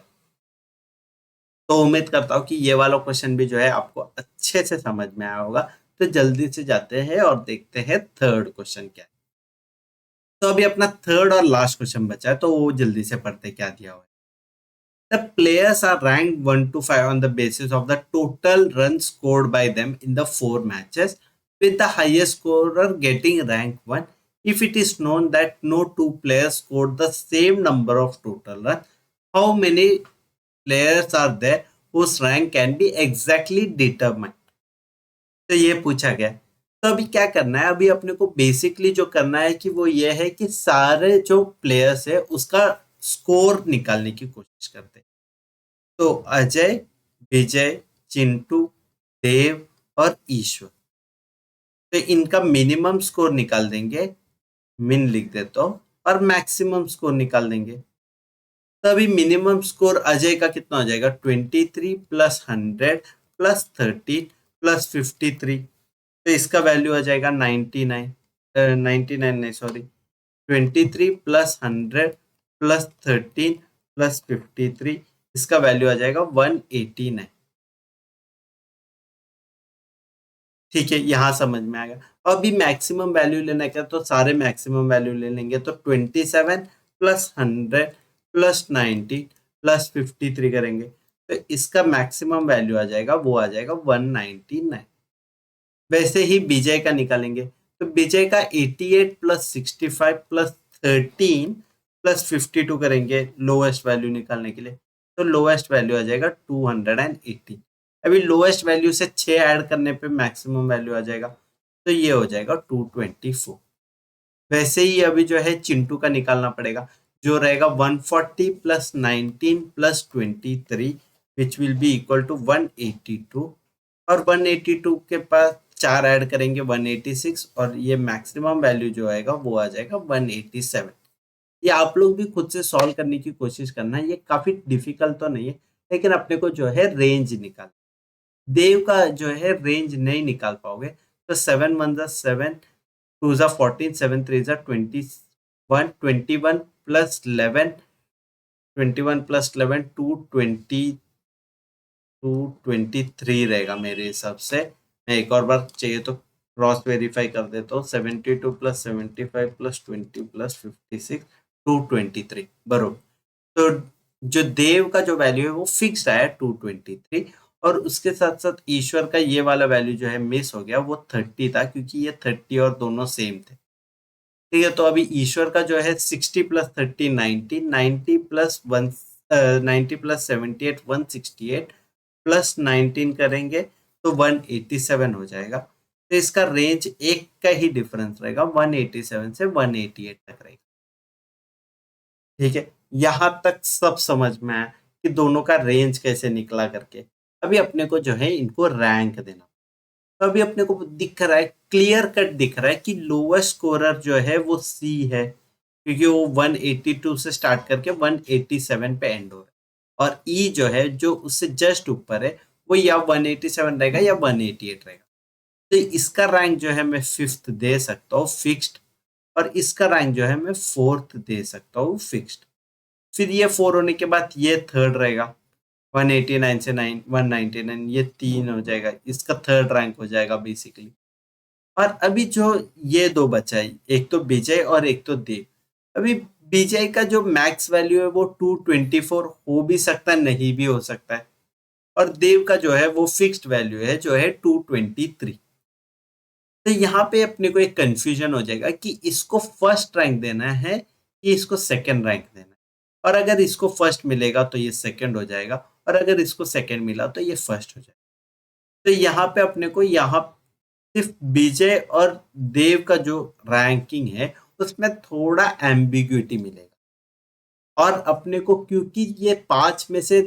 तो उम्मीद करता हूँ कि ये वाला क्वेश्चन भी जो है आपको अच्छे से समझ में आया होगा। तो जल्दी से जाते हैं और देखते हैं थर्ड क्वेश्चन क्या है। तो अभी अपना थर्ड और लास्ट क्वेश्चन बचा है, तो वो जल्दी से पढ़ते क्या दिया हुआ है। The players are ranked 1 to 5 on the basis of the total runs scored by them in the 4 matches, with the highest scorer getting rank 1. If it is known that no two players scored the same number of total runs, how many players are there whose rank can be exactly determined? तो ये पूछा गया। तो अभी क्या करना है, अभी अपने को बेसिकली जो करना है कि वो ये है कि सारे जो प्लेयर्स है उसका स्कोर निकालने की कोशिश करते हैं। तो अजय, विजय, चिंटू, देव और ईश्वर, तो इनका मिनिमम स्कोर निकाल देंगे, मिन लिख देता हूं, और मैक्सिमम स्कोर निकाल देंगे। तो अभी मिनिमम स्कोर अजय का कितना हो जाएगा, 23 प्लस 100 प्लस 13 प्लस 53। तो इसका वैल्यू आ जाएगा 99, 99 नहीं सॉरी, 23 प्लस 100 प्लस 13 प्लस 53, इसका वैल्यू आ जाएगा 189। ठीक है, यहाँ समझ में आ गया। अभी मैक्सिमम वैल्यू लेना क्या, तो सारे मैक्सिमम वैल्यू ले लेंगे। तो 27 प्लस 100 प्लस 90 प्लस 53 करेंगे, तो इसका मैक्सिमम वैल्यू आ जाएगा, वो आ जाएगा 199। वैसे ही विजय का निकालेंगे, तो विजय का 88 प्लस 65 प्लस 13 प्लस 52 करेंगे लोएस्ट वैल्यू निकालने के लिए। तो लोएस्ट वैल्यू आ जाएगा 280। अभी लोएस्ट वैल्यू से 6 ऐड करने पे मैक्सिमम वैल्यू आ जाएगा, तो ये हो जाएगा 224। वैसे ही अभी जो है चिंटू का निकालना पड़ेगा, जो रहेगा 140 plus 19 plus 23 which will be equal to 182। और 182 के पास 4 ऐड करेंगे 186, और ये मैक्सिमम वैल्यू जो आएगा वो आ जाएगा 187। ये आप लोग भी खुद से सॉल्व करने की कोशिश करना है, ये काफी डिफिकल्ट तो नहीं है, लेकिन अपने को जो है रेंज निकाल, देव का जो है रेंज नहीं निकाल पाओगे। तो 7 1 जा 7, 2 जा 14, 7 3 जा 21, 21 प्लस 11, 21 प्लस 11 223 रहेगा मेरे हिसाब से। मैं एक और बार चाहिए तो क्रॉस वेरीफाई कर देता हूँ। 72 प्लस 75 प्लस 20 प्लस 56, 223 बरोबर। तो जो देव का जो वैल्यू है वो फिक्स्ड आया 223, और उसके साथ साथ ईश्वर का ये वाला वैल्यू जो है मिस हो गया, वो 30 था, क्योंकि ये 30 और दोनों सेम थे। ठीक है, तो अभी ईश्वर का जो है 60 प्लस 30 90, 90 प्लस 1 90 प्लस 78 168 प्लस 19 करेंगे तो 187 हो जाएगा। तो इसका रेंज एक का ही डिफरेंस रहेगा, 187 से 188 तक रहेगा। ठीक है, यहां तक सब समझ में आया कि दोनों का रेंज कैसे निकला करके। अभी अपने को जो है इनको रैंक देना। तो अभी अपने को दिख रहा है, क्लियर कट दिख रहा है कि लोएस्ट स्कोरर जो है वो सी है, क्योंकि वो 182 से स्टार्ट करके 187 पे एंड हो रहा है। और ई जो है जो उससे जस्ट ऊपर है वो या 187 रहेगा या 188 रहेगा। तो इसका रैंक जो है मैं फिफ्थ दे सकता हूँ फिक्स्ड, और इसका रैंक जो है मैं फोर्थ दे सकता हूँ फिक्स्ड। फिर ये 4 होने के बाद ये थर्ड रहेगा, 189 से 199 ये 3 हो जाएगा, इसका थर्ड रैंक हो जाएगा बेसिकली। और अभी जो ये दो बचा है, एक तो विजय और एक तो देव। अभी विजय का जो मैक्स वैल्यू है वो 224 हो भी सकता है, नहीं भी हो सकता है, और देव का जो है वो फिक्स्ड वैल्यू है जो है 223। तो यहाँ पे अपने को एक कंफ्यूजन हो जाएगा कि इसको फर्स्ट रैंक देना है कि इसको सेकंड रैंक देना है। और अगर इसको फर्स्ट मिलेगा तो ये सेकंड हो जाएगा, और अगर इसको सेकंड मिला तो ये फर्स्ट हो जाएगा। तो यहाँ पे अपने को यहाँ सिर्फ विजय और देव का जो रैंकिंग है उसमें थोड़ा एम्बिग्यूटी मिलेगा। और अपने को क्योंकि ये 5 में से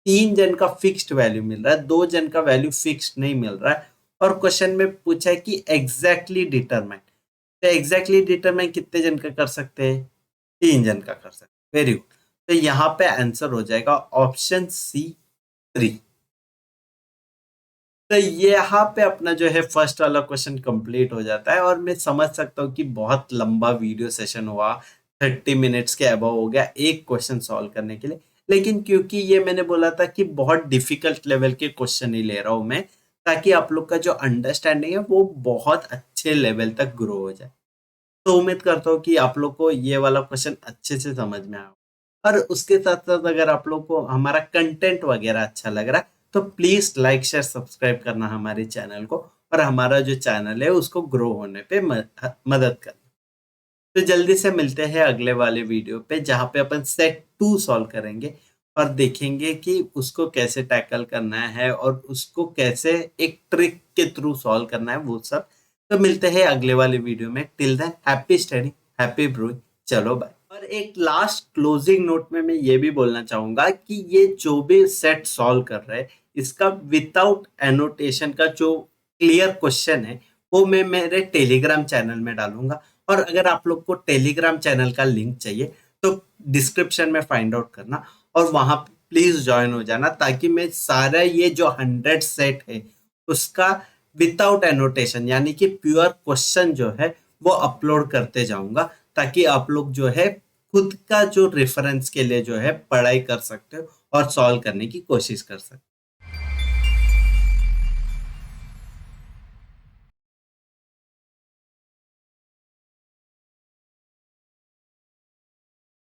3 जन का फिक्स्ड वैल्यू मिल रहा है, 2 जन का वैल्यू फिक्स्ड नहीं मिल रहा है, और क्वेश्चन में पूछा है कि एग्जैक्टली डिटरमाइन, तो एग्जैक्टली डिटरमाइन कितने जन का कर सकते हैं? 3 जन का कर सकते हैं। Very good. तो यहाँ पे आंसर हो जाएगा ऑप्शन सी 3। तो यहाँ पे अपना जो है फर्स्ट वाला क्वेश्चन कंप्लीट हो जाता है, और मैं समझ सकता हूँ कि बहुत लंबा वीडियो सेशन हुआ, 30 मिनट्स के अबव हो गया एक क्वेश्चन सॉल्व करने के लिए। लेकिन क्योंकि ये मैंने बोला था कि बहुत डिफिकल्ट लेवल के क्वेश्चन ही ले रहा हूँ मैं, ताकि आप लोग का जो अंडरस्टैंडिंग है वो बहुत अच्छे लेवल तक ग्रो हो जाए। तो उम्मीद करता हूँ कि आप लोग को ये वाला क्वेश्चन अच्छे से समझ में आया। और उसके साथ साथ अगर आप लोग को हमारा कंटेंट वगैरह अच्छा लग रहा है, तो प्लीज लाइक शेयर सब्सक्राइब करना हमारे चैनल को, और हमारा जो चैनल है उसको ग्रो होने पे मदद करना। तो जल्दी से मिलते हैं अगले वाले वीडियो पे, जहाँ पे अपन सेट 2 सॉल्व करेंगे और देखेंगे कि उसको कैसे टैकल करना है और उसको कैसे एक ट्रिक के थ्रू सॉल्व करना है वो सब। तो मिलते हैं अगले वाले वीडियो में। Till than happy study, happy brewing. चलो बाय। और एक लास्ट क्लोजिंग नोट में मैं ये भी बोलना चाहूंगा कि ये जो भी सेट सॉल्व कर रहे हैं, इसका विदाउट एनोटेशन का जो क्लियर क्वेश्चन है वो मैं मेरे टेलीग्राम चैनल में डालूंगा। और अगर आप लोग को टेलीग्राम चैनल का लिंक चाहिए तो डिस्क्रिप्शन में फाइंड आउट करना, और वहां प्लीज ज्वाइन हो जाना, ताकि मैं सारा ये जो 100 सेट है उसका विदाउट एनोटेशन यानी कि प्योर क्वेश्चन जो है वो अपलोड करते जाऊंगा, ताकि आप लोग जो है खुद का जो रेफरेंस के लिए जो है पढ़ाई कर सकते हो और सॉल्व करने की कोशिश कर सकते हो।